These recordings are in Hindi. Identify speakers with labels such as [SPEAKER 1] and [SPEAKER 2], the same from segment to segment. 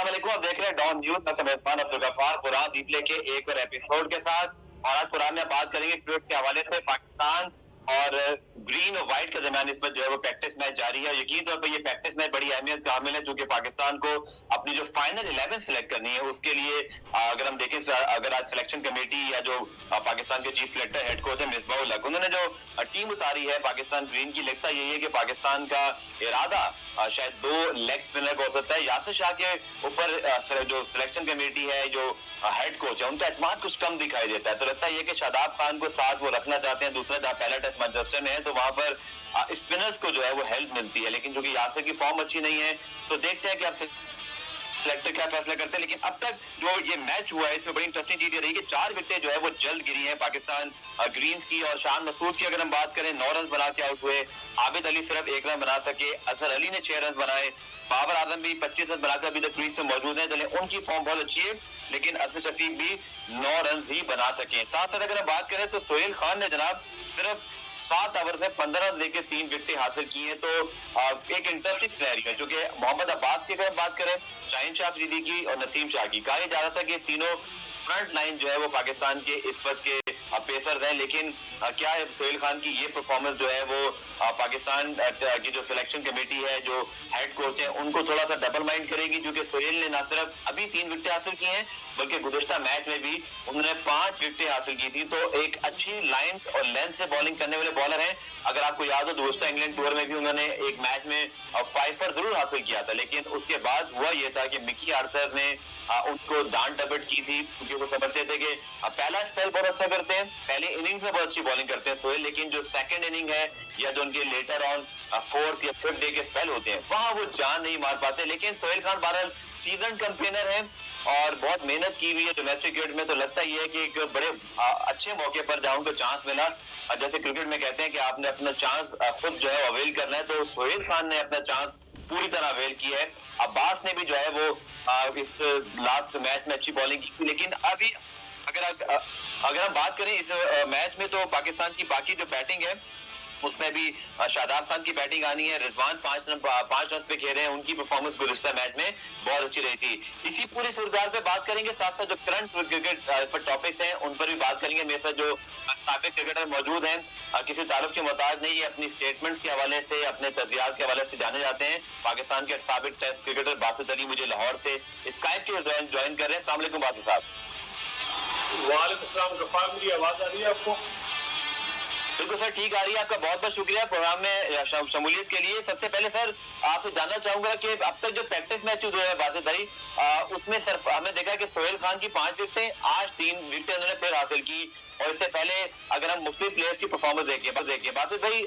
[SPEAKER 1] अस्सलाम वालेकुम, आप देख रहे हैं डॉन न्यूज। मैं मेजबान अब्दुल गफ्फार कुरान रिप्ले के एक और एपिसोड के साथ। और आज कुरान में बात करेंगे क्रिकेट के हवाले से पाकिस्तान और ग्रीन और व्हाइट के दरमियान इस वक्त जो है वो प्रैक्टिस मैच जारी है। यकीन तौर पर ये प्रैक्टिस मैच बड़ी अहमियत का हामिल है, क्योंकि पाकिस्तान को अपनी जो फाइनल 11 सिलेक्ट करनी है उसके लिए अगर हम देखें, अगर आज सिलेक्शन कमेटी या जो पाकिस्तान के चीफ सिलेक्टर हेड कोच है मिसबाह उल हक, उन्होंने जो टीम उतारी है पाकिस्तान ग्रीन की, लगता यही है कि पाकिस्तान का इरादा शायद दो लेग स्पिनर का हो सकता है। यासिर शाह के ऊपर जो सिलेक्शन कमेटी है, जो हेड कोच है, उनका एतमाद कुछ कम दिखाई देता है। तो लगता है कि शादाब खान को साथ वो रखना चाहते हैं। दूसरा, जहाँ पहला टेस्ट मैनचेस्टर में है तो वहां पर स्पिनर्स को जो है वो हेल्प मिलती है, लेकिन क्योंकि यासिर की फॉर्म अच्छी नहीं है तो देखते हैं कि आप सिलेक्टर क्या फैसला करते हैं। लेकिन अब तक जो ये मैच हुआ है इसमें बड़ी इंटरेस्टिंग चीज ये रही कि 4 विकेटें जो है वो जल्द गिरी हैं पाकिस्तान ग्रीन्स की। और शान मसूद की अगर हम बात करें, 9 रन बना के आउट हुए। आबिद अली सिर्फ 1 रन बना सके। अजहर अली ने 6 रन बनाए। बाबर आजम भी 25 रन बनाकर अभी तक क्रीज में मौजूद है। चले उनकी फॉर्म बहुत अच्छी है, लेकिन असद शफीक भी 9 रन ही बना सके। साथ साथ अगर हम बात करें तो सोहेल खान ने जनाब सिर्फ 7 ओवर से 15 रन लेकर 3 विकेटें हासिल की हैं। तो एक इंटरेस्टिंग सिनेरियो है, क्योंकि मोहम्मद अब्बास की अगर हम बात करें, शाहीन शाह अफरीदी की और नसीम शाह की, कहा जा रहा था कि तीनों फ्रंट लाइन जो है वो पाकिस्तान के इस वक्त के पेसर्स हैं। लेकिन क्या है, सोहेल खान की ये परफॉर्मेंस जो है वो पाकिस्तान की जो सिलेक्शन कमेटी है, जो हेड कोच है, उनको थोड़ा सा डबल माइंड करेगी, क्योंकि सोहेल ने ना सिर्फ अभी 3 विकेटें हासिल की हैं बल्कि गुज़िश्ता मैच में भी उन्होंने 5 विकेटें हासिल की थी। तो एक अच्छी लाइन और लेंथ से बॉलिंग करने वाले बॉलर हैं। अगर आपको याद हो, दोस्तों इंग्लैंड टूर में भी उन्होंने एक मैच में 5 जरूर हासिल किया था, लेकिन उसके बाद हुआ यह था कि मिकी आर्थर ने उनको डांट डपट की थी, क्योंकि वो समझते थे कि पहला स्पेल बहुत अच्छा करते हैं, पहले इनिंग्स में बहुत अच्छी बॉलिंग करते हैं सोहेल, लेकिन जो सेकंड इनिंग है या जो उनके लेटर ऑन 4th या 5th डे के स्पेल होते हैं वहां वो जान नहीं मार पाते। लेकिन सोहेल खान बहरहाल सीजन कैंपेनर है और बहुत मेहनत की हुई है डोमेस्टिक क्रिकेट में। तो लगता ही है कि एक बड़े अच्छे मौके पर जहां उनको चांस मिला, जैसे क्रिकेट में कहते हैं कि आपने अपना चांस खुद जो है अवेल करना है, तो सोहेल खान ने अपना चांस पूरी तरह अवेल किया है। अब्बास ने भी जो है वो इस लास्ट मैच में अच्छी बॉलिंग की, लेकिन अभी अगर हम बात करें इस मैच में तो पाकिस्तान की बाकी जो बैटिंग है उसमें भी शादाब खान की बैटिंग आनी है। रिजवान 5 रन पे खेल रहे हैं। उनकी परफॉर्मेंस गुज़िश्ता मैच में बहुत अच्छी रही थी। इसी पूरी सूरत पे बात करेंगे, साथ साथ जो करंट क्रिकेट टॉपिक्स हैं उन पर भी बात करेंगे। मेरे साथ जो साबिक क्रिकेटर मौजूद हैं, किसी तारुफ के मोहताज नहीं, ये अपनी स्टेटमेंट्स के हवाले से, अपने तजरियात के हवाले से जाने जाते हैं। पाकिस्तान के साबिक टेस्ट क्रिकेटर बासित अली मुझे लाहौर से स्काइप के ज्वाइन कर रहे हैं। अस्सलाम वालेकुम बासित साहब।
[SPEAKER 2] वालेकुम सलाम गफ्फार, मेरी आवाज आ रही है आपको?
[SPEAKER 1] बिल्कुल सर, ठीक आ रही है। आपका बहुत बहुत शुक्रिया प्रोग्राम में शमूलियत के लिए। सबसे पहले सर आपसे जानना चाहूंगा कि अब तक जो प्रैक्टिस मैच हुए हैं बासित भाई, उसमें सिर्फ हमने देखा कि सोहेल खान की 5 विकेटें, आज 3 विकेटें उन्होंने फिर हासिल की। और इससे पहले अगर हम मुख्तलिफ प्लेयर्स की परफॉर्मेंस देखिए बासित भाई,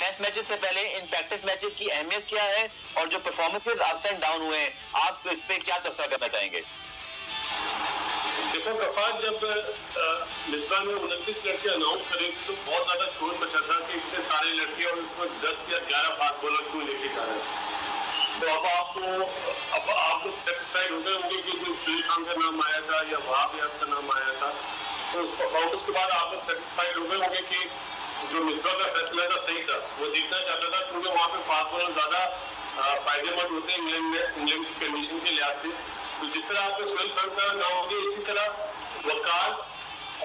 [SPEAKER 1] टेस्ट मैचेस से पहले इन प्रैक्टिस मैचेस की अहमियत क्या है और जो परफॉर्मेंसेज अप्स एंड डाउन हुए हैं, आप इस पे क्या तबसरा करना चाहेंगे?
[SPEAKER 2] देखो गफ्फार, जब मिसबा ने 29 लड़के अनाउंस करे तो बहुत ज्यादा शोर मचा था कि इतने सारे लड़के और इसमें 10 या 11 फास्ट बॉलर क्यों लेके जा रहे हैं। तो अब आप लोग सेटिस्फाइड हो गए होंगे कि जो सोहेल खान का नाम आया था या वहाब रियाज का नाम आया था, तो उस परफॉर्मेंस के बाद आप लोग सेटिस्फाइड हो गए होंगे कि जो मिसबा का फैसला था सही था। वो देखना चाहता था, क्योंकि वहाँ पे फास्ट बॉलर ज्यादा फायदेमंद होते हैं इंग्लैंड की कंडीशन के लिहाज से। तो जिस तरह आपको सोहेल खान का नाम होगा, इसी तरह वकार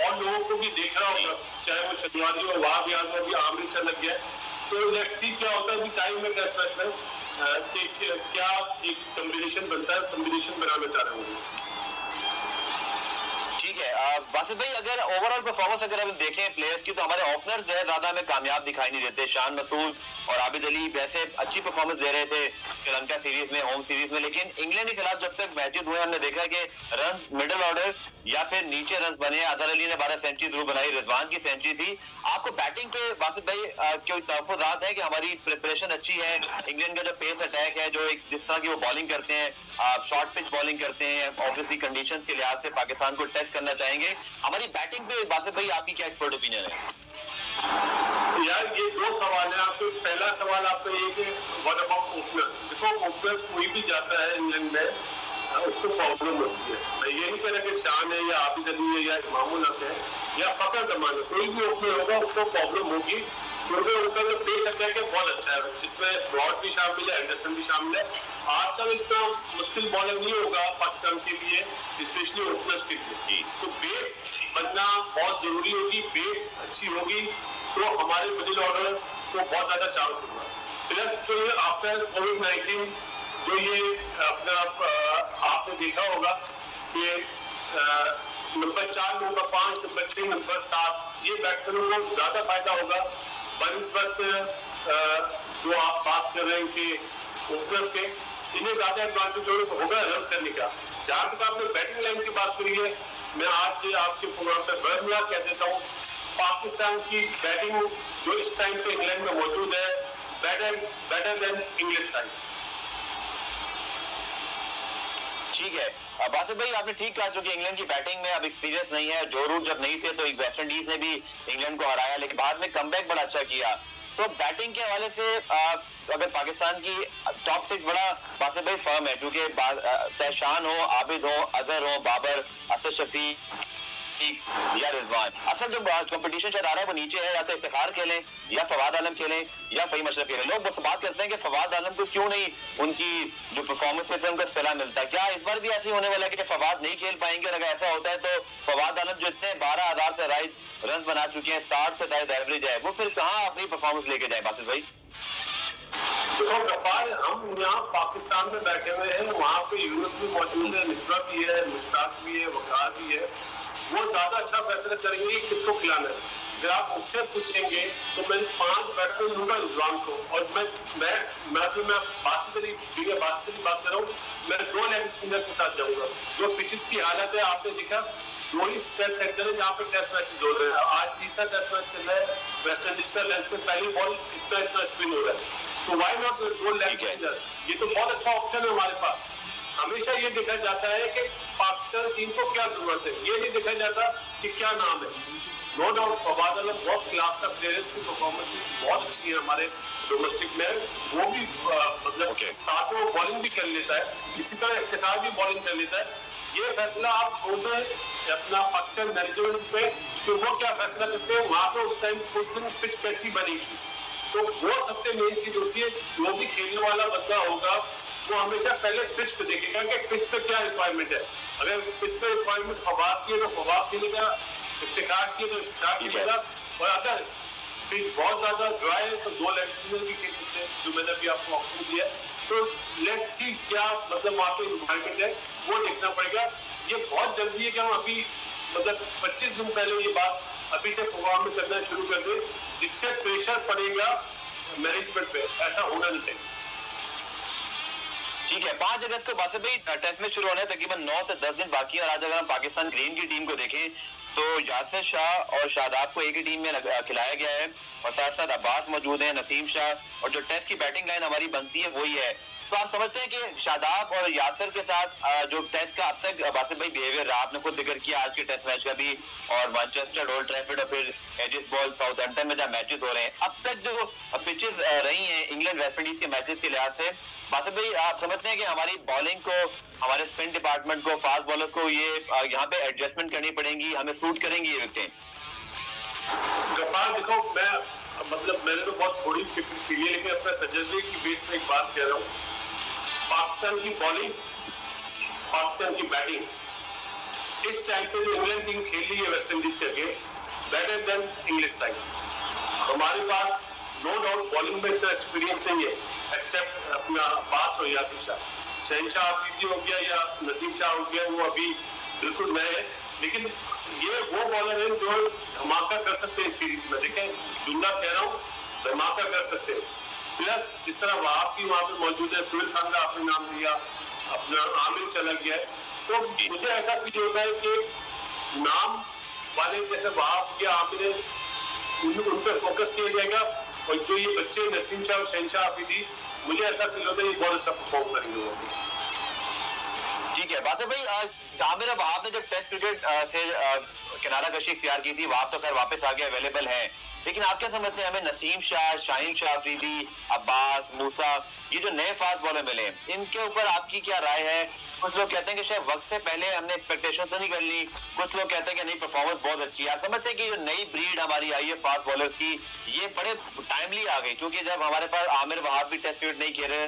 [SPEAKER 2] और लोगों को भी देख रहा होगा, चाहे वो शनिवारी हो, वहां भी आज भी आमरी चल लग गया। तो लेट्स सी क्या होता है अभी टाइम में टेस्ट मैच में, क्या एक कॉम्बिनेशन बनता है, कॉम्बिनेशन बनाना चाह रहे होंगे।
[SPEAKER 1] ठीक है बासित भाई, अगर ओवरऑल परफॉर्मेंस अगर हम देखें प्लेयर्स की, तो हमारे ओपनर्स जो है ज्यादा हमें कामयाब दिखाई नहीं देते। शान मसूद और आबिद अली वैसे अच्छी परफॉर्मेंस दे रहे थे श्रीलंका सीरीज में, होम सीरीज में, लेकिन इंग्लैंड के खिलाफ जब तक मैचेस हुए हमने देखा कि रन मिडिल ऑर्डर या फिर नीचे रन बने। अजहर अली ने 12 सेंचुरी जरूर बनाई, रिजवान की सेंचुरी थी। आपको बैटिंग पे बासित भाई कोई तहफ़्फ़ुज़ात है कि हमारी प्रिपरेशन अच्छी है? इंग्लैंड का जो पेस अटैक है, जो एक जिस तरह की वो बॉलिंग करते हैं, शॉर्ट पिच बॉलिंग करते हैं, ऑब्वियसली कंडीशंस के लिहाज से पाकिस्तान को टेस्ट करना चाहेंगे। हमारी बैटिंग पे बासित भाई आपकी क्या एक्सपर्ट ओपिनियन है?
[SPEAKER 2] यार ये 2 सवाल है आपके। पहला सवाल आपका ये कि व्हाट अबाउट ओपनर्स। देखो ओपनर्स कोई भी जाता है इंग्लैंड में, उसको प्रॉब्लम होती है। मैं ये नहीं कह रहा कि शान है या आबिद अली है या इमामुल हक है या फकर जमान है, कोई भी ओपनर होगा उसको प्रॉब्लम होगी, क्योंकि उनका जो पेस अटैक है बहुत अच्छा है, जिसमें ब्रॉड भी शामिल है, एंडरसन भी शामिल है। आज चल इतना मुश्किल बॉलर नहीं होगा पाकिस्तान के लिए, स्पेशली ओपनर्स के लिए। तो बेस बनना बहुत जरूरी होगी, बेस अच्छी होगी तो हमारे मिडिल ऑर्डर को बहुत ज्यादा चांस होगा। प्लस जो ये आफ्टर कोविड-19 जो ये अपना आपने देखा होगा कि नंबर 4, नंबर 5, नंबर 6, नंबर 7 ये बैट्समैनों को ज्यादा फायदा होगा बनस्बत जो आप बात कर रहे हैं कि ओपनर्स के, इन्हें ज्यादा एडवांटेज होगा रन करने का। जहां तक आपने बैटिंग लाइन की बात करी है, मैं आज आपके प्रोग्राम पे बरमला कह देता हूँ, पाकिस्तान की बैटिंग जो इस टाइम पे इंग्लैंड में मौजूद है बेटर देन इंग्लिश साइड।
[SPEAKER 1] ठीक है बासित भाई, आपने ठीक कहा, क्योंकि इंग्लैंड की बैटिंग में अब एक्सपीरियंस नहीं है। जो रूट जब नहीं थे तो वेस्ट इंडीज ने भी इंग्लैंड को हराया, लेकिन बाद में कमबैक बड़ा अच्छा किया। सो बैटिंग के हवाले से अगर पाकिस्तान की टॉप 6 बड़ा बासित भाई फर्म है, क्योंकि तहशान हो, आबिद हो, अजहर हो, बाबर, असद शफी या रिजवान। असल जो कंपटीशन शायद आ रहा है वो नीचे है, या तो इफ्तिखार खेलें या फवाद आलम खेलें या फहीम अशरफ खेलें। लोग बस बात करते हैं कि फवाद आलम को क्यों नहीं उनकी जो परफॉर्मेंस है उनका सिला मिलता है। क्या इस बार भी ऐसे होने वाला है कि फवाद नहीं खेल पाएंगे? अगर ऐसा होता है तो फवाद आलम जो इतने 12,000 से राइज रन बना चुके हैं, 60 से ज्यादा एवरेज है, वो फिर कहाँ अपनी परफॉर्मेंस लेके जाए बासित भाई?
[SPEAKER 2] देखो गफार, हम यहाँ पाकिस्तान में बैठे हुए हैं, वहाँ पे यूनुस भी मौजूद है, मिसबा भी है, मुश्ताक भी है, वकार भी है, वो ज्यादा अच्छा फैसला करेंगे किसको खिलाना है। अगर आप उससे पूछेंगे तो मैं 5 बैट्समैन लूंगा रिजवान को, और मैं बासित अली बात कर रहा हूँ, मैं 2 लेग स्पिनर के साथ जाऊंगा। जो पिचेस की हालत है आपने देखा, 2 ही टेस्ट सेक्टर है जहाँ पे टेस्ट मैचेस हो रहे हैं। आज तीसरा टेस्ट मैच चल रहा है, वेस्ट इंडीज का लेग से पहली बॉल इतना स्पिन हो रहा है, तो व्हाई नॉट 2 लेग स्पिनर? ये तो बहुत अच्छा ऑप्शन है हमारे पास। हमेशा ये देखा जाता है कि पाकिस्तान टीम को क्या जरूरत है, ये नहीं देखा जाता कि क्या नाम है। नो डाउट फवाद आलम बहुत क्लास का प्लेयर है, उसकी परफॉर्मेंसेस बहुत अच्छी है हमारे डोमेस्टिक में, वो भी मतलब साथ में वो बॉलिंग भी कर लेता है, इसी तरह इफ्तिखार भी बॉलिंग कर लेता है। ये फैसला आप छोड़ दें अपना पाकिस्तान मैनेजमेंट पे कि वो क्या फैसला करते हैं। वहां पे उस टाइम उस दिन पिच कैसी बनेगी, तो वो सबसे मेन चीज होती है। जो भी खेलने वाला बंदा होगा वो हमेशा पहले पिच पे देखेगा कि पिच पे क्या रिक्वायरमेंट है। अगर पिच पे रिक्वायरमेंट फवाद की है तो फवाद खेलेगा, इफ्तिखार की है तो इफ्तिखार खेलेगा, और अगर पिच बहुत ज्यादा ड्राई है तो 2 लेग स्पिनर भी खेल सकते हैं, जो मैंने अभी आपको ऑप्शन दिया है। तो लेट्स सी क्या मतलब वहाँ पे रिक्वायरमेंट है, वो देखना पड़ेगा। ये बहुत जल्दी है कि हम अभी मतलब 25 दिन पहले ये बात अभी से प्रोग्राम में करना शुरू कर दे, जिससे प्रेशर पड़ेगा मैनेजमेंट पे। ऐसा होना नहीं चाहिए।
[SPEAKER 1] ठीक है, 5 अगस्त को बासित भाई टेस्ट मैच शुरू होने तकरीबन 9 से 10 दिन बाकी है। और आज अगर हम पाकिस्तान ग्रीन की टीम को देखें तो यासिर शाह और शादाब को एक ही टीम में खिलाया गया है, और साथ साथ अब्बास मौजूद है, नसीम शाह, और जो टेस्ट की बैटिंग लाइन हमारी बनती है वही है। तो आप समझते हैं कि शादाब और यासिर के साथ जो टेस्ट का अब तक बासित भाई बिहेवियर रहा, आपने खुद जिक्र किया आज के टेस्ट मैच का भी, और मैनचेस्टर, ओल्ड ट्रैफर्ड और फिर एडिसबॉल, साउथहैम्पटन में जब मैचेस हो रहे हैं, अब तक जो पिचेस रही हैं इंग्लैंड वेस्ट इंडीज के मैचेस के लिहाज से, बासित भाई आप समझते हैं कि हमारी बॉलिंग को, हमारे स्पिन डिपार्टमेंट को, फास्ट बॉलर्स को ये यहाँ पे एडजस्टमेंट करनी पड़ेगी, हमें सूट करेंगी ये विकेटें?
[SPEAKER 2] गफार देखो, मैं मतलब मैंने तो बहुत थोड़ी फिक्र की है, लेकिन अपने तजर्बे की बेस पे एक बात कह रहा हूँ। पाकिस्तान की बॉलिंग, पाकिस्तान की बैटिंग इस टाइम पे जो इंग्लैंड टीम खेल रही है वेस्ट इंडीज के against, better than English side. हमारे पास नो डाउट बॉलिंग में इतना एक्सपीरियंस नहीं है, एक्सेप्ट अपना अब्बास और यासिर शाह। शहनशाह आफरीदी हो गया या नसीम शाह हो गया, वो अभी बिल्कुल नए हैं, लेकिन ये वो बॉलर हैं जो धमाका कर सकते हैं इस सीरीज में। देखें, जुमला कह रहा हूँ, धमाका कर सकते हैं। प्लस जिस तरह वहाब की वहां पे मौजूद है, सुहेल खान का आपने नाम लिया, अपना आमिर चला गया है, तो मुझे ऐसा फील होता है कि नाम वाले जैसे वहाब या आमिर, उन पर फोकस किया जाएगा, और जो ये बच्चे नसीम शाह और शहनशाह आफरीदी, मुझे ऐसा फील होता है ये बहुत अच्छा परफॉर्म करेंगे वो।
[SPEAKER 1] ठीक है बासित भाई, आमिर और वहाब ने जब टेस्ट क्रिकेट से किनारा कशी इख्तियार की थी, वहाब तो खैर वापस आ गए, अवेलेबल है, लेकिन आप क्या समझते हैं हमें नसीम शाह, शाहीन शाह अफरीदी, अब्बास, मूसा, ये जो नए फास्ट बॉलर मिले, इनके ऊपर आपकी क्या राय है? कुछ लोग कहते हैं कि शायद वक्त से पहले हमने एक्सपेक्टेशन तो नहीं कर ली, कुछ लोग कहते हैं कि नहीं परफॉर्मेंस बहुत अच्छी है। आप समझते हैं कि जो नई ब्रीड हमारी आई है फास्ट बॉलर्स की, ये बड़े टाइमली आ गई, क्योंकि जब हमारे पास आमिर वहाब भी टेस्ट क्रिकेट नहीं खेल रहे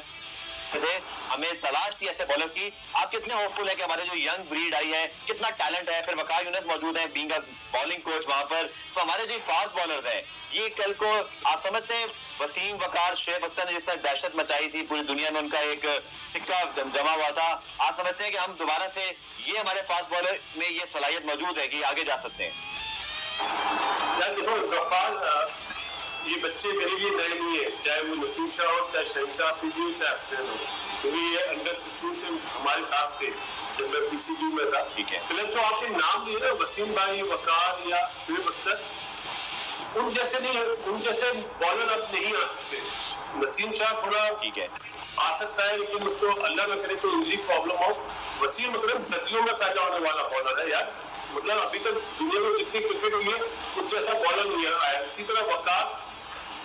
[SPEAKER 1] थे, हमें तलाश थी ऐसे बॉलर्स की। आप कितने होपफुल है कि हमारे जो यंग ब्रीड आई है, कितना टैलेंट है, फिर वकार यूनुस मौजूद है बीइंग अ बॉलिंग कोच वहां पर, तो हमारे जो फास्ट बॉलर्स हैं ये कल को आप समझते हैं वसीम, वकार, शुएब अख्तर ने जिस तरह दहशत मचाई थी पूरी दुनिया में, उनका एक सिक्का जमा हुआ था, आप समझते हैं कि हम दोबारा से ये हमारे फास्ट बॉलर में ये सलाहियत मौजूद है कि आगे जा सकते हैं?
[SPEAKER 2] यार देखो गफ्फार, ये बच्चे मेरे लिए नए नहीं है, चाहे वो नसीम शाह हो, चाहे शहनशाह अफरीदी हो, चाहे हसनैन हो, क्योंकि ये अंडर 16 से हमारे साथ थे जब मैं पीसीबी में था।
[SPEAKER 1] ठीक है,
[SPEAKER 2] फिलहाल जो आपने नाम लिए ना वसीम भाई, वकार या शुएब अख्तर, उन जैसे नहीं, उन जैसे बॉलर अब नहीं आ सकते। नसीम शाह थोड़ा
[SPEAKER 1] ठीक है,
[SPEAKER 2] आ सकता है, लेकिन उसको अल्लाह न करे तो इंजरी प्रॉब्लम हो। वसीम अकरम सदियों में पैदा होने वाला बॉलर है यार, मतलब अभी तक दुनिया में जितनी क्रिकेट हुई है कुछ जैसा बॉलर नहीं आया। इसी तरह वकार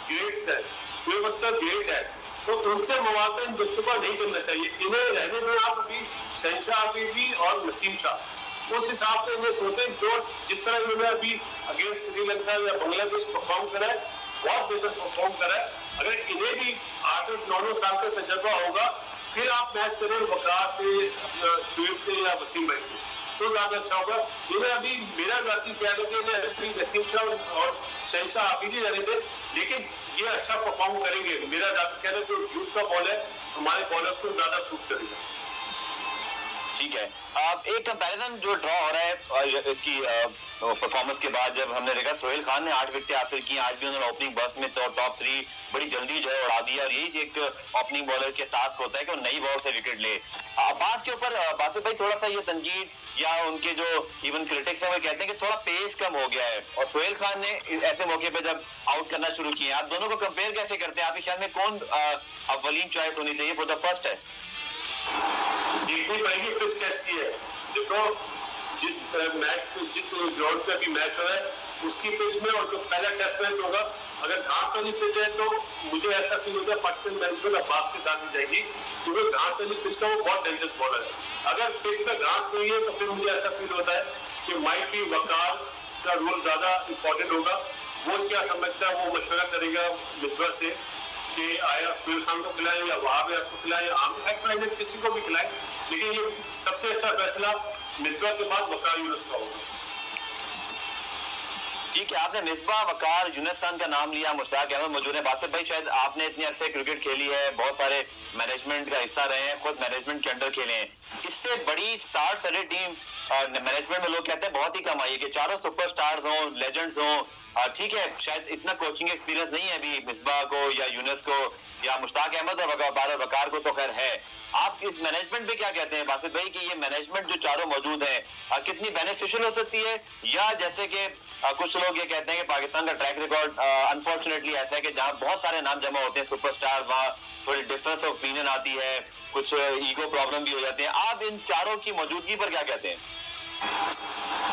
[SPEAKER 2] ग्रेट्स है, शुएब अख्तर ग्रेट है, तो उनसे मुकाबला इन बच्चों का नहीं करना चाहिए। इन्हें रहने में आप अभी शहनशाह अफरीदी और नसीम शाह उस हिसाब से इन्हें सोचें, जो जिस तरह इन्होंने अभी अगेंस्ट श्रीलंका या बांग्लादेश परफॉर्म करा है, बहुत बेहतर परफॉर्म करा है। अगर इन्हें भी 8-9 साल का तजर्बा होगा, फिर आप मैच करें वकार से, शुएब से या वसीम भाई से, तो ज्यादा अच्छा होगा। इन्हें अभी मेरा जाती ख्याल है कि इन्हें अभी नसीम शाह और शहनशाह अफरीदी रहने दें, लेकिन ये अच्छा परफॉर्म करेंगे। मेरा जाती ख्याल है जो यूथ का बॉल है हमारे बॉलर्स को ज्यादा सूट करेगा।
[SPEAKER 1] ठीक है। एक कंपैरिजन जो ड्रॉ हो रहा है इसकी परफॉर्मेंस के बाद, जब हमने देखा सोहेल खान ने 8 विकेटें हासिल की, आज भी उन्होंने ओपनिंग बर्स्ट में तो टॉप 3 बड़ी जल्दी जो है उड़ा दिया, और यही एक ओपनिंग बॉलर के टास्क होता है कि वो नई बॉल से विकेट ले। अब्बास के ऊपर बासित भाई थोड़ा सा ये तंजीद या उनके जो इवन क्रिटिक्स हैं वो कहते हैं कि थोड़ा पेस कम हो गया है, और सोहेल खान ने ऐसे मौके पे जब आउट करना शुरू किया, आप दोनों को कंपेयर कैसे करते हैं? आपके ख्याल में कौन अव्वलीन चॉइस होनी चाहिए फॉर द फर्स्ट टेस्ट?
[SPEAKER 2] देखनी पड़ेगी पिच कैसी है। देखो जिस ग्राउंड पे अभी मैच हो रहा है उसकी पिच में, और जो पहला टेस्ट मैच होगा अगर घास वाली पिच है तो मुझे ऐसा फील होता है पाकिस्तान मैनेजमेंट अब्बास के साथ ही जाएगी, क्योंकि घास वाली पिच का वो बहुत डेंजरस बॉलर है। अगर पिच पे घास नहीं है तो फिर मुझे ऐसा फील होता है कि माइट भी वकार का रोल ज्यादा इंपॉर्टेंट होगा। वो क्या समझता है, वो मशवरा करेगा मिसबा से कि आया सुहेल खान को खिलाए या वहाब यास को खिलाए या एक्स किसी को भी खिलाए, लेकिन ये सबसे अच्छा फैसला मिसबा के बाद वकार यूनुस का होगा।
[SPEAKER 1] ठीक है, आपने मिसबा, वकार, यूनुस खान का नाम लिया, मुश्ताक अहमद मौजूद है। बासित भाई शायद आपने इतने अरसे क्रिकेट खेली है, बहुत सारे मैनेजमेंट का हिस्सा रहे हैं, खुद मैनेजमेंट के अंडर खेले हैं, इससे बड़ी स्टार सडेड टीम मैनेजमेंट में लोग कहते हैं बहुत ही कम आई है कि चारों सुपरस्टार्स हों, लेजेंड्स हों। ठीक है, शायद इतना कोचिंग एक्सपीरियंस नहीं है अभी मिसबा को या यूनुस को या मुश्ताक अहमद और वकार को तो खैर है। आप इस मैनेजमेंट पे क्या कहते हैं बासित भाई कि ये मैनेजमेंट जो चारों मौजूद है कितनी बेनिफिशियल हो सकती है, या जैसे कि कुछ लोग ये कहते हैं कि पाकिस्तान का ट्रैक रिकॉर्ड अनफॉर्चुनेटली ऐसा है कि जहां बहुत सारे नाम जमा होते हैं सुपरस्टार, वहां थोड़ी डिफरेंस ऑफ ओपिनियन आती है, कुछ ईगो प्रॉब्लम भी हो जाते हैं। आप इन चारों की मौजूदगी पर क्या कहते हैं?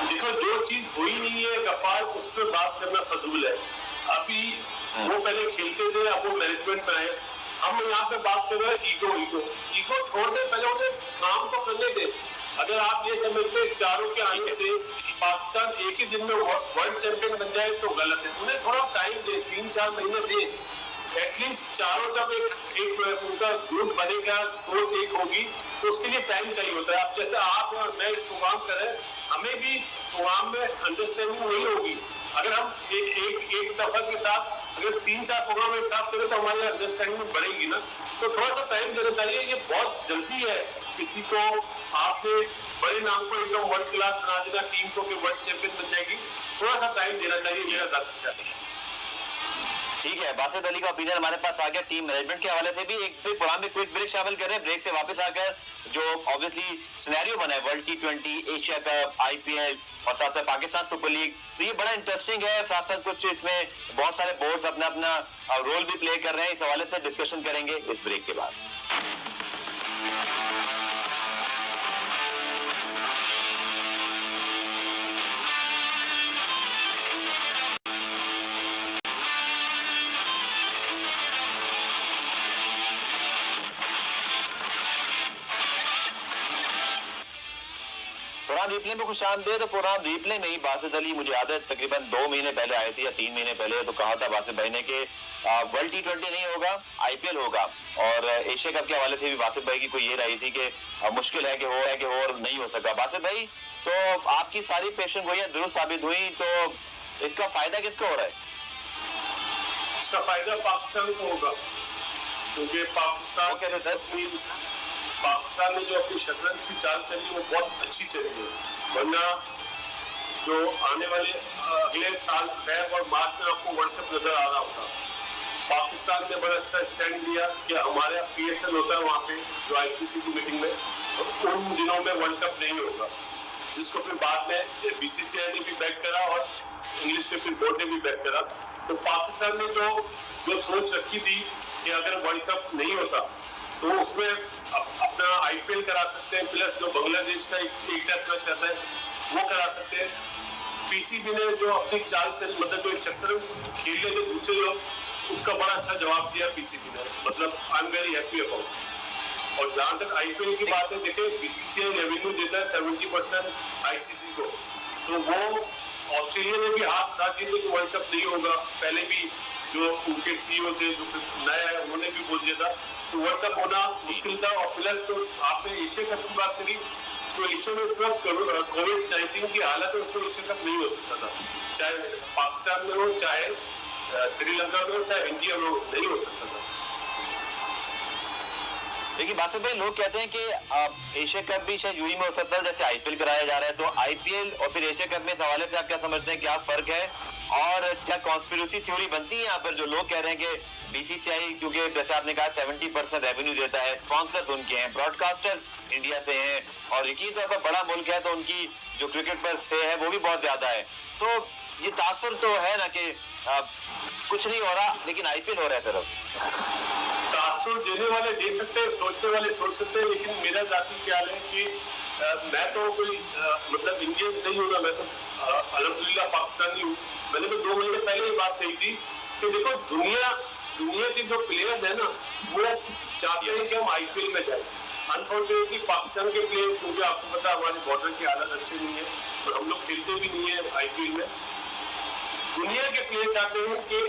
[SPEAKER 2] देखो जो चीज हुई नहीं है गफ्फार, उस पर बात करना फजूल है। अभी वो पहले खेलते थे, अब वो मैनेजमेंट में आए, हम यहाँ पे बात कर रहे हैं ईगो ईगो ईगो छोड़ दे, पहले उन्हें काम तो करने दे। अगर आप ये समझते चारों के आने से पाकिस्तान एक ही दिन में वर्ल्ड चैंपियन बन जाए तो गलत है। उन्हें थोड़ा टाइम दे, 3-4 महीने दे, एटलीस्ट चारों जब एक उनका ग्रुप बनेगा, सोच एक होगी, तो उसके लिए टाइम चाहिए होता है। अब जैसे आप और मैं प्रोग्राम कर रहे हैं, हमें भी प्रोग्राम में अंडरस्टैंडिंग नहीं होगी। अगर हम एक दफा के साथ अगर 3-4 प्रोग्राम एक साथ करें तो हमारी अंडरस्टैंडिंग बढ़ेगी ना, तो थोड़ा सा टाइम देना चाहिए। ये बहुत जल्दी है किसी को आपने बड़े नाम को एकदम वर्ल्ड क्लास बना देना, टीम को कि वर्ल्ड चैंपियन बन जाएगी, थोड़ा सा टाइम देना चाहिए, मेरा दावा है।
[SPEAKER 1] ठीक है, बासित अली का ओपिनियन हमारे पास आ गया टीम मैनेजमेंट के हवाले से भी। एक प्रोग्राम में क्विक ब्रेक शामिल करें, ब्रेक से वापस आकर जो ऑब्वियसली सिनेरियो बना है world T20, Asia cup, IPL और साथ साथ पाकिस्तान सुपर लीग, तो ये बड़ा इंटरेस्टिंग है। साथ साथ कुछ इसमें बहुत सारे बोर्ड्स अपना अपना रोल भी प्ले कर रहे हैं, इस हवाले से डिस्कशन करेंगे इस ब्रेक के बाद। पुरान रिप्ले में कुछ आमदेद तो पुरान रिप्ले में ही बासित अली मुझे याद है तकरीबन 2 महीने पहले आए थे या 3 महीने पहले, तो कहा था बासित भाई ने कि वर्ल्ड T20 नहीं होगा, IPL होगा। और एशिया कप के हवाले से भी बासित भाई की कोई ये रही थी कि मुश्किल है कि हो और नहीं हो सका। बासित भाई, तो आपकी सारी पेशन गोइयां दुरुस्त साबित हुई, तो इसका फायदा किसको हो रहा है?
[SPEAKER 2] इसका फायदा पाकिस्तान को होगा, क्योंकि पाकिस्तान ने जो अपनी शतरंज की चाल चली वो बहुत अच्छी चली है। वरना जो आने वाले अगले साल फरवरी और मार्च में आपको वर्ल्ड कप नजर आ रहा होगा। पाकिस्तान ने बड़ा अच्छा स्टैंड लिया कि हमारे PSL होता है वहाँ पे जो ICC की मीटिंग में, तो उन दिनों में वर्ल्ड कप नहीं होगा, जिसको फिर बाद में BCCI ने भी बैक करा और इंग्लिश में फिर बोर्ड ने भी बैक करा। तो पाकिस्तान ने जो सोच रखी थी कि अगर वर्ल्ड कप नहीं होता तो उसमें अपना IPL करा सकते हैं, प्लस जो बांग्लादेश का एक टेस्ट मैच रहता है वो करा सकते हैं। PCB ने जो अपनी चाल चल मतलब जो चक्कर खेलने के दूसरे लोग, उसका बड़ा अच्छा जवाब दिया PCB ने, मतलब I am very happy about. और जहां तक IPL की बात है, देखिए BCCI रेवेन्यू देता है 70% ICC को, तो वो ऑस्ट्रेलिया ने भी हाथ ना दिए कि वर्ल्ड कप नहीं होगा। पहले भी जो उनके CEO थे जो नए आए उन्होंने भी बोल दिया था, तो वर्ल्ड कप होना मुश्किल था। और फिलहाल तो आपने एशिया कप की बात करी, तो एशिया में इस वक्त COVID-19 की हालत है, उसको एशिया कप नहीं हो सकता था, चाहे पाकिस्तान में हो, चाहे श्रीलंका में हो, चाहे इंडिया में हो, नहीं हो सकता था।
[SPEAKER 1] देखिए बासित भाई, लोग कहते हैं कि एशिया कप भी शायद यूएई में हो सकता है जैसे IPL कराया जा रहा है, तो IPL और फिर एशिया कप में इस हवाले से आप क्या समझते हैं, क्या फर्क है? और क्या कॉन्स्पिरेसी थ्योरी बनती है यहाँ पर, जो लोग कह रहे हैं कि BCCI क्योंकि जैसे आपने कहा 70% रेवेन्यू देता है, स्पॉन्सर्स उनके हैं, ब्रॉडकास्टर इंडिया से हैं, और यकीन तौर पर बड़ा मुल्क है तो उनकी जो क्रिकेट पर से है वो भी बहुत ज्यादा है। तो ये तासुर तो है ना कि कुछ नहीं हो रहा लेकिन IPL हो रहा है सिर्फ।
[SPEAKER 2] तासुर देने वाले दे सकते हैं, सोचने वाले सोच सकते हैं, लेकिन मेरा जाती ख्याल है कि मैं तो कोई मतलब इंडियंस नहीं हूँ ना, मैं तो अल्हम्दुलिल्लाह पाकिस्तानी हूँ। मैंने तो 2 महीने पहले ही बात कही थी कि देखो दुनिया के जो प्लेयर्स है ना, वो चाहते हैं कि हम IPL में जाए। अनफॉर्चुनेटली पाकिस्तान के प्लेयर, क्योंकि आपको पता है हमारे बॉर्डर की हालत अच्छी नहीं है और हम लोग खेलते भी नहीं है IPL में। दुनिया के प्लेयर चाहते हैं कि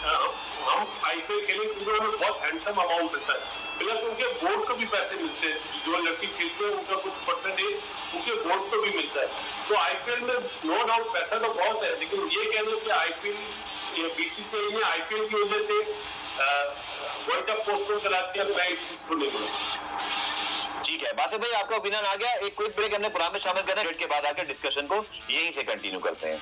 [SPEAKER 2] हम IPL खेलें, क्योंकि हमें बहुत हैंडसम अमाउंट मिलता है, प्लस उनके बोर्ड को भी पैसे मिलते हैं। जो लड़के खेलते हैं उनका कुछ परसेंटेज उनके बोर्ड को भी मिलता है। तो IPL में नो डाउट पैसा तो बहुत है, लेकिन ये कहना कि IPL BCCI ने IPL की वजह से वर्ल्ड कप पोस्टपोन करा दिया, मैं इस चीज को नहीं बोलूँ।
[SPEAKER 1] ठीक है बासित भाई, आपका ओपिनियन आ गया। एक क्विक ब्रेक हमने प्रोग्राम में शामिल करना है, के बाद आकर डिस्कशन को यहीं से कंटिन्यू करते हैं।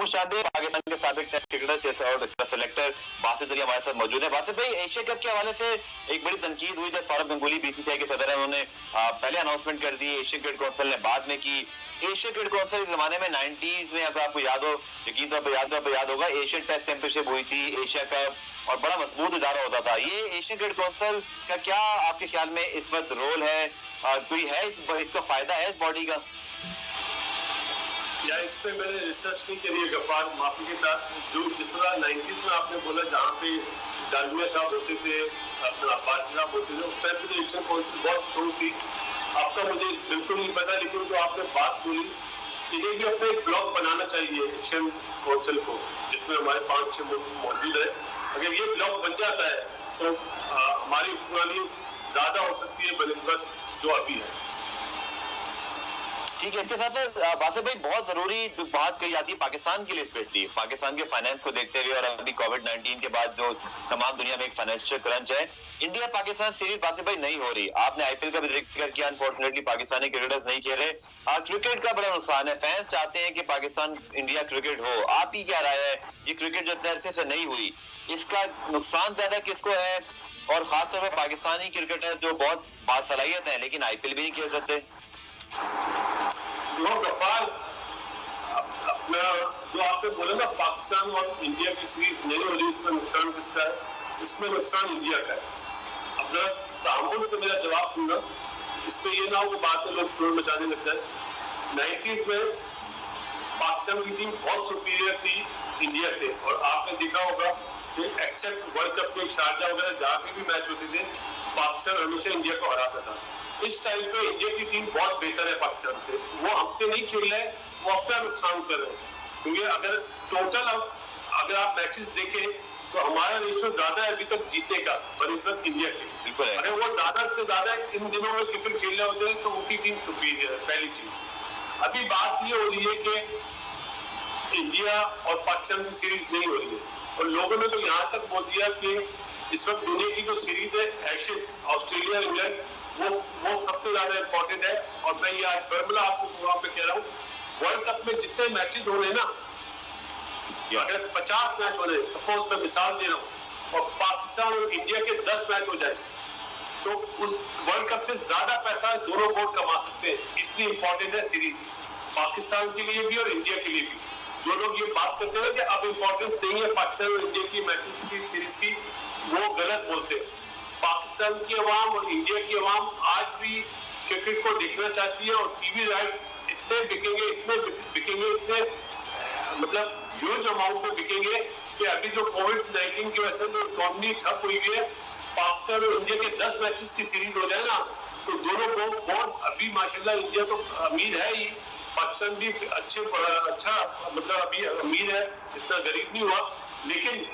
[SPEAKER 1] पाकिस्तान के साबिक टेस्ट क्रिकेटर और सेलेक्टर बासित अली हमारे साथ मौजूद है। बासित भाई, एशिया कप के हवाले से एक बड़ी तनकीद हुई जब सौरभ गंगुली BCCI के सदर हैं, उन्होंने पहले अनाउंसमेंट कर दी, एशियन क्रिकेट काउंसिल ने बाद में की। एशियन क्रिकेट काउंसिल के जमाने में 90s में, अगर आपको याद हो, यकीन तौर पर याद होगा, एशियन टेस्ट चैंपियनशिप हुई थी, एशिया कप, और बड़ा मजबूत इदारा होता था। ये एशियन क्रिकेट काउंसिल का क्या आपके ख्याल में इस वक्त रोल है, कोई है इसका फायदा है इस बॉडी का?
[SPEAKER 2] या इस पे मैंने रिसर्च नहीं करी है गफ्फार, माफी के साथ। जो जिस तरह 90s में आपने बोला, जहाँ पे डालमिया साहब होते थे, अपना अब्बासी साहब होते थे, उस टाइम पे तो एशियन काउंसिल बहुत स्ट्रॉन्ग थी। आपका मुझे बिल्कुल नहीं पता, लेकिन जो आपने बात बोली, इन्हें भी अपना एक ब्लॉक बनाना चाहिए एशियन काउंसिल को, जिसमें हमारे 5-6 मुल्क मौजूद है। अगर ये ब्लॉक बन जाता है तो हमारी हुक्मरानी ज्यादा हो सकती है बनिस्बत जो अभी है।
[SPEAKER 1] ठीक है, इसके साथ साथ बासित भाई, बहुत जरूरी बात कही जाती है पाकिस्तान के लिए, स्पेशली पाकिस्तान के फाइनेंस को देखते हुए, और अभी COVID-19 के बाद जो तमाम दुनिया में एक फाइनेंशियल क्रंच है, इंडिया पाकिस्तान सीरीज बासित भाई नहीं हो रही। आपने IPL का भी जिक्र किया, अनफॉर्चुनेटली पाकिस्तानी क्रिकेटर्स नहीं खेल रहे। क्रिकेट का बड़ा नुकसान है, फैंस चाहते हैं कि पाकिस्तान इंडिया क्रिकेट हो। आपकी क्या राय है, ये क्रिकेट जो इतने अरसे से नहीं हुई, इसका नुकसान ज्यादा किसको है, और खासतौर पर पाकिस्तानी क्रिकेटर जो बहुत बासलाहियत है लेकिन IPL भी नहीं खेल सकते?
[SPEAKER 2] गफ्फार, अपना जो आपने बोला ना, पाकिस्तान और इंडिया की सीरीज नहीं हो रही, इसमें नुकसान किसका है? इसमें नुकसान इंडिया का है। अब जरा तहम्मुल से मेरा जवाब सुनना, इस पे ये ना हो कि बाद में लोग शोर मचाने लग जाए। 90s में पाकिस्तान की टीम बहुत सुपीरियर थी इंडिया से, और आपने देखा होगा एक्सेप्ट वर्ल्ड कप के शारजा वगैरह जहाँ पे भी मैच होते थे, पाकिस्तान हमेशा इंडिया को हराता था। इस टाइम पे इंडिया की टीम बहुत बेहतर है पाकिस्तान से, वो हमसे नहीं खेल रहे, वो अपना नुकसान कर रहे हैं। क्योंकि अगर टोटल अगर आप मैचेस देखें तो हमारा रेशियो ज्यादा है अभी तक जीतने का बनिस्बत इंडिया के।
[SPEAKER 1] बिल्कुल है।
[SPEAKER 2] अगर वो ज्यादा से ज्यादा इन दिनों में क्रिकेट खेल रहे होते हैं तो उनकी टीम सुपीरियर है, पहली चीज। अभी बात ये हो रही है कि इंडिया और पाकिस्तान की सीरीज नहीं हो रही है, और लोगों ने तो यहाँ तक बोल दिया कि इस वक्त दुनिया की जो सीरीज है एशियन, ऑस्ट्रेलिया, इंग्लैंड, वो सबसे ज्यादा इंपॉर्टेंट है। और मैं ये आज बर्मला आपको प्रोग्राम पे कह रहा हूँ, वर्ल्ड कप में जितने मैचेस हो रहे हैं ना, अगर 50 मैच हो रहे, सपोज मैं मिसाल दे रहा हूँ, और पाकिस्तान और इंडिया के 10 मैच हो जाए तो उस वर्ल्ड कप से ज्यादा पैसा दोनों बोर्ड कमा सकते हैं। इतनी इंपॉर्टेंट है सीरीज पाकिस्तान के लिए भी और इंडिया के लिए भी। जो लोग ये बात करते हैं कि अब इंपॉर्टेंस नहीं है पाकिस्तान और इंडिया की मैचेस की सीरीज की, वो गलत बोलते हैं। पाकिस्तान की आवाम और इंडिया की आवाम आज भी क्रिकेट को देखना चाहती है, और टीवी राइट्स इतने बिकेंगे, इतने मतलब ह्यूज अमाउंट में बिकेंगे कि अभी जो कोविड-19 की वजह से जो इकोनॉमी ठप हुई है, पाकिस्तान और इंडिया के 10 मैचेस की सीरीज हो जाए ना, तो दोनों बहुत अभी माशाल्लाह इंडिया तो अमीर है ही, पाकिस्तान भी अच्छा मतलब अभी अमीर है, इतना गरीब नहीं हुआ, लेकिन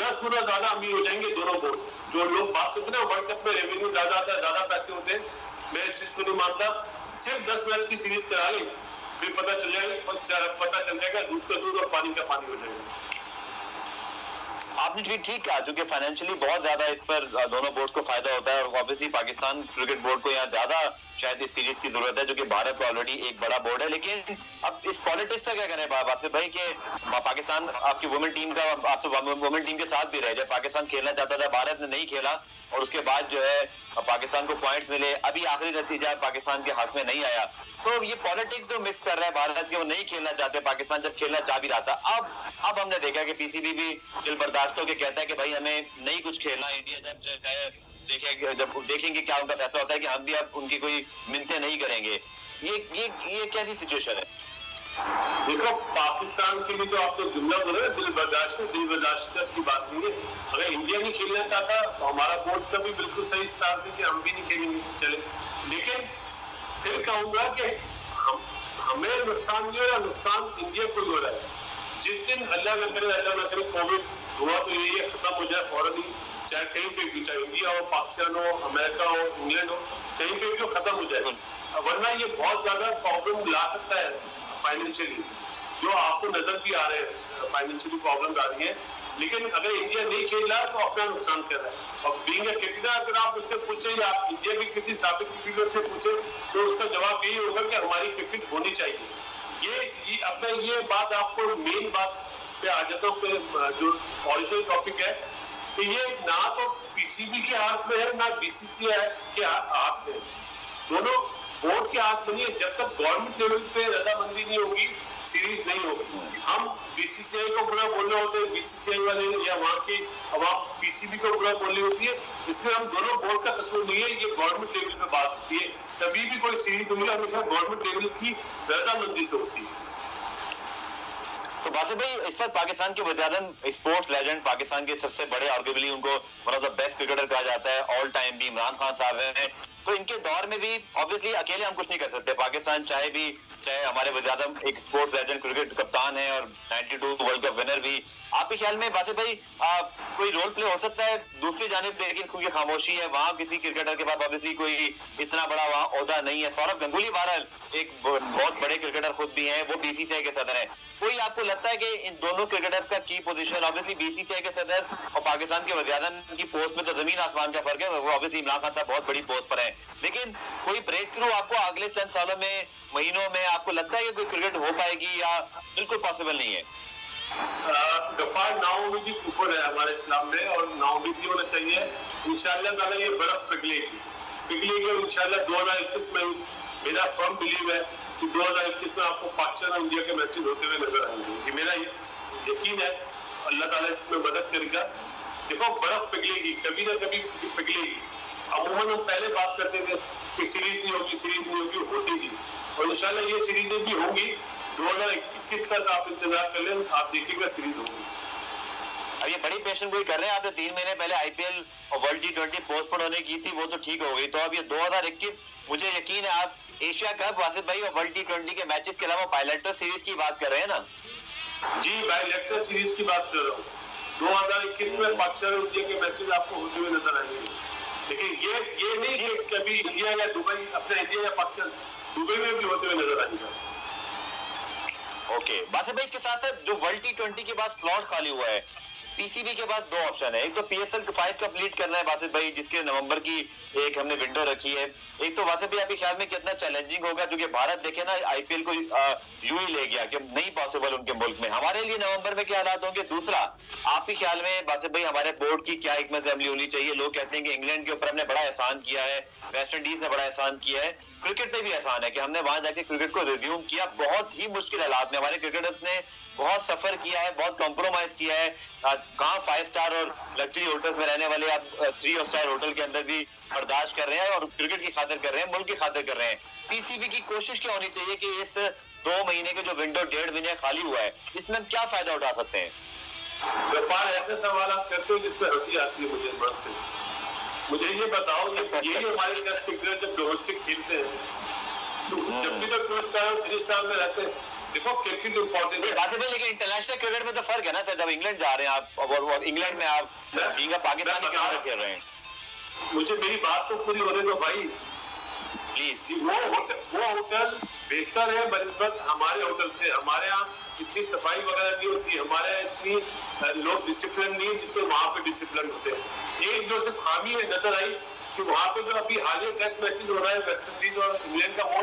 [SPEAKER 2] 10 गुना ज्यादा अमीर हो जाएंगे दोनों बोर्ड। जो लोग बात करते हैं ना वर्ल्ड कप में रेवेन्यू ज्यादा आता है, ज्यादा पैसे होते हैं, मैं इस चीज को नहीं मानता। सिर्फ 10 मैच की सीरीज करा लें, फिर पता चल जाएगा दूध का दूध और पानी का पानी हो जाएगा।
[SPEAKER 1] आपने ठीक कहा, क्योंकि फाइनेंशियली बहुत ज्यादा इस पर दोनों बोर्ड को फायदा होता है, और ऑब्वियसली पाकिस्तान क्रिकेट बोर्ड को यहाँ ज्यादा शायद इस सीरीज की जरूरत है, जो कि भारत को ऑलरेडी एक बड़ा बोर्ड है। लेकिन अब इस पॉलिटिक्स का क्या करें बासित भाई, कि पाकिस्तान आपकी वुमेन टीम का, आप तो वुमेन टीम के साथ भी रहे, जब पाकिस्तान खेलना चाहता था भारत ने नहीं खेला, और उसके बाद जो है पाकिस्तान को पॉइंट्स मिले, अभी आखिरी नतीजा पाकिस्तान के हाथ में नहीं आया। तो ये पॉलिटिक्स जो मिक्स कर रहा है भारत के, वो नहीं खेलना चाहते, पाकिस्तान जब खेलना चाह भी रहा था। अब हमने देखा कि पीसीबी भी दिल बर्दाश्त होकर कहता है कि भाई हमें नहीं कुछ खेलना, इंडिया जब देखेंगे क्या उनका फैसला होता है, कि हम भी अब उनकी कोई मिन्नतें नहीं करेंगे। ये कैसी सिचुएशन है?
[SPEAKER 2] देखो, पाकिस्तान के लिए तो आपने जुमला बोला ना, दिल बर्दाश्त की बात नहीं है। अगर इंडिया नहीं खेलना चाहता तो हमारा बोर्ड का भी बिल्कुल सही स्टांस है कि हम भी नहीं खेलेंगे, चले। लेकिन फिर कहूंगा कि हमें नुकसान नहीं हो रहा, नुकसान इंडिया को ही हो रहा है। जिस दिन अल्लाह न करे कोविड हुआ तो ये खत्म हो जाए फौरन ही, चाहे कहीं पे भी, चाहे इंडिया हो, पाकिस्तान हो, अमेरिका हो, इंग्लैंड हो, कहीं पे भी खत्म हो जाए, वरना ये बहुत ज्यादा प्रॉब्लम ला सकता है फाइनेंशियली, जो आपको नजर भी आ रहे हैं फाइनेंशियली प्रॉब्लम आ रही है। लेकिन अगर इंडिया नहीं खेल रहा तो अपना नुकसान कर रहा है। और बीइंग अ क्रिकेटर, अगर आप उससे पूछे या आप इंडिया के किसी साबिक क्रिकेटर से पूछे तो उसका जवाब यही होगा कि हमारी क्रिकेट होनी चाहिए। अब मैं ये बात आपको मेन बात पे आ जाता हूँ, जो ओरिजिनल टॉपिक है, कि ये ना तो पीसीबी के हाथ में है, ना बीसीसीआई के हाथ में है, दोनों बोर्ड के हाथ में नहीं है। जब तक गवर्नमेंट लेवल पे रजामंदी नहीं होगी, सीरीज नहीं होगी। हम बीसीसीआई को बुरा बोलने होते हैं, बीसीसीआई वाले या वहाँ की आवाम पीसीबी को बुरा बोलनी होती है, इसलिए हम दोनों बोर्ड का कसूर नहीं है, ये गवर्नमेंट लेवल पे बात होती है। कभी भी कोई सीरीज होगी हमेशा गवर्नमेंट लेवल की रजामंदी से होती है।
[SPEAKER 1] तो बासित भाई, इस वक्त पाकिस्तान के वज़ीर-ए-आज़म, स्पोर्ट्स लेजेंड, पाकिस्तान के सबसे बड़े, आर्गुएबली उनको one of the best cricketer कहा जाता है ऑल टाइम भी, इमरान खान साहब हैं। तो इनके दौर में भी ऑब्वियसली अकेले हम कुछ नहीं कर सकते, पाकिस्तान चाहे हमारे वज़ीर-ए-आज़म एक स्पोर्ट्स लेजेंड क्रिकेट कप्तान है और 92 वर्ल्ड कप विनर भी। आपके ख्याल में बासित भाई कोई रोल प्ले हो सकता है दूसरी जानिब, लेकिन क्योंकि खामोशी है वहां, किसी क्रिकेटर के पास ऑब्वियसली कोई इतना बड़ा वहां ओहदा नहीं है। सौरव गंगुली बहरहाल एक बहुत बड़े क्रिकेटर खुद भी हैं, वो बीसीसीआई के सदर हैं। कोई आपको लगता है कि इन दोनों क्रिकेटर्स का की पोजीशन, ऑब्वियसली बीसीसीआई के सदर और पाकिस्तान के वज़ीर-ए-आज़म की पोस्ट में तो जमीन आसमान का फर्क है, वो ऑब्वियसली इमरान खान साहब बहुत बड़ी पोस्ट पर हैं, लेकिन कोई ब्रेक थ्रू आपको अगले चंद सालों में, महीनों में आपको लगता है कि कोई क्रिकेट हो पाएगी, या बिल्कुल पॉसिबल नहीं है?
[SPEAKER 2] गफार नाउमीद भी कुफर है हमारे इस्लाम में, और नाउमीद भी होना चाहिए। इंशाअल्लाह ताला ये बर्फ पिघलेगी और इंशाअल्लाह 2021 में मेरा फर्म बिलीव है कि 2021 में आपको पाकिस्तान और इंडिया के मैचेस होते हुए नजर आएंगे। ये मेरा यकीन है, अल्लाह ताला इसमें मदद करेगा। देखो, बर्फ पिघलेगी, कभी ना कभी पिघलेगी। अमूमन हम पहले बात करते थे कि सीरीज नहीं होगी, होती थी, और इंशाल्लाह ये सीरीजें भी होंगी। 2021 तक आप इंतजार कर लें, आप देखिएगा सीरीज होगी।
[SPEAKER 1] अब ये बड़ी पेशेंट गोई कर रहे हैं। आपने 3 महीने पहले आईपीएल और वर्ल्ड T20 पोस्टपोन होने की थी, वो तो ठीक हो गई। तो अब ये 2021 मुझे यकीन है आप एशिया कप वासिफ भाई और वर्ल्ड T20 के मैचेस के अलावा बायलैटरल सीरीज की बात कर रहे हैं ना?
[SPEAKER 2] जी, बायलैटरल सीरीज की बात कर रहा हूँ। 2021 में पाकिस्तान और इंडिया के मैचेस आपको होते हुए नजर आएंगे। लेकिन ये नहीं कि कभी इंडिया या दुबई, अपना इंडिया या पाकिस्तान दुबई में भी होते हुए नजर आएगा।
[SPEAKER 1] ओके बासिफ भाई, इसके साथ साथ जो वर्ल्ड T20 के बाद स्लॉट खाली हुआ है, पीसीबी के बाद 2 ऑप्शन है। एक तो PSL 5 कंप्लीट करना है बासिफ भाई, जिसके नवंबर की एक हमने विंडो रखी है। एक तो बासिफ भाई आपके ख्याल में कितना चैलेंजिंग होगा, क्योंकि भारत देखे ना आईपीएल को यूं ही ले गया कि नहीं पॉसिबल उनके मुल्क में। हमारे लिए नवंबर में क्या हालात होंगे? दूसरा, आपके ख्याल में बासिफ भाई हमारे बोर्ड की क्या हिकमत अमली होनी चाहिए? लोग कहते हैं कि इंग्लैंड के ऊपर हमने बड़ा एहसान किया है, वेस्ट इंडीज ने बड़ा एहसान किया है, क्रिकेट में भी एहसान है कि हमने वहां जाके क्रिकेट को रिज्यूम किया। बहुत ही मुश्किल हालात में हमारे क्रिकेटर्स ने बहुत सफर किया है, बहुत कॉम्प्रोमाइज किया है। कहाँ 5 स्टार और लग्जरी होटल्स में रहने वाले आप 3 स्टार होटल के अंदर भी बर्दाश्त कर रहे हैं और क्रिकेट की खातिर कर रहे हैं, मुल्क की खातिर कर रहे हैं। पीसीबी की कोशिश क्या होनी चाहिए कि इस 2 महीने के जो विंडो 1.5 महीने खाली हुआ है, इसमें हम क्या फायदा उठा सकते हैं?
[SPEAKER 2] व्यापार ऐसे सवाल आप करते हो जिसपे हंसी आती है मुझे मन से। मुझे ये बताओ, यही हमारे टेस्ट क्रिकेटर जब डोमेस्टिक खेलते हैं तो जब भी तो 2 स्टार और 3 स्टार में रहते हैं, देखो क्रिकेट इंपॉर्टेंट है।
[SPEAKER 1] लेकिन इंटरनेशनल क्रिकेट में तो फर्क है ना सर, जब इंग्लैंड जा रहे हैं आप और इंग्लैंड में आप पाकिस्तानी क्रिकेट खेल रहे हैं।
[SPEAKER 2] मुझे मेरी बात तो पूरी होने दो भाई
[SPEAKER 1] प्लीज।
[SPEAKER 2] जी, वो होटल बेहतर है बनिस्बत हमारे होटल से। हमारे यहाँ इतनी सफाई वगैरह नहीं होती, हमारे यहाँ इतनी लोग डिसिप्लिन नहीं है जितने वहां पे डिसिप्लिन होते हैं। एक जो सिर्फ खामी है नजर आई कि वहां पे जो अभी हालिया टेस्ट मैचेस हो रहा है वेस्ट इंडीज और इंग्लैंड का, वो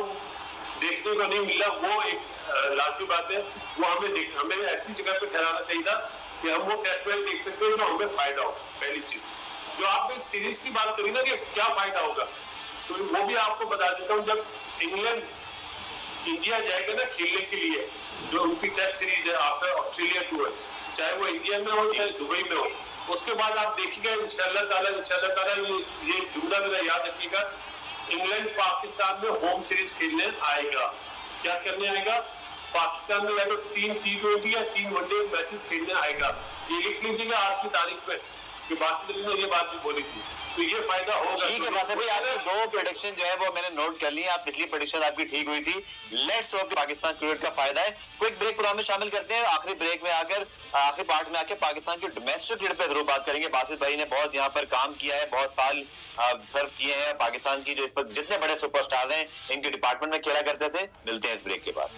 [SPEAKER 2] देखने को नहीं मिला। वो एक लाजमी बात है। वो हमें ऐसी जगह पे ठहराना चाहिए था कि हम वो टेस्ट मैच देख सकते हैं जो हमें फायदा हो। पहली चीज जो आपने सीरीज की बात करी ना कि क्या फायदा होगा, तो वो भी आपको बता देता हूँ। जब इंग्लैंड इंडिया जाएगा ना खेलने के लिए, जो उनकी टेस्ट सीरीज है आफ्टर ऑस्ट्रेलिया टूर, चाहे वो इंडिया में हो चाहे दुबई में हो, उसके बाद आप देखिएगा इंशाल्लाह ताला ये जुमला मेरा याद रखिएगा, इंग्लैंड पाकिस्तान में होम सीरीज खेलने आएगा। क्या करने आएगा? पाकिस्तान में या तो 3 T20 या 3 वनडे मैचेस खेलने आएगा। ये लिख लीजिएगा आज की तारीख में कि बासित अली ने ये बात भी बोली थी। तो ये फायदा होगा।
[SPEAKER 1] ठीक है बासित भाई, आपकी 2 प्रेडिक्शन जो है वो मैंने नोट कर ली है। आप पिछली प्रेडिक्शन आपकी ठीक हुई थी। लेट्स होप पाकिस्तान क्रिकेट का फायदा है। क्विक ब्रेक प्रोग्राम में शामिल करते हैं। आखिरी ब्रेक में आकर आखिरी पार्ट में आकर पाकिस्तान की डोमेस्टिक क्रिकेट पे जरूर बात करेंगे। बासित भाई ने बहुत यहाँ पर काम किया है, बहुत साल सर्व किए हैं। पाकिस्तान की जो इस वक्त जितने बड़े सुपरस्टार हैं इनके डिपार्टमेंट में खेला करते थे। मिलते हैं इस ब्रेक के बाद।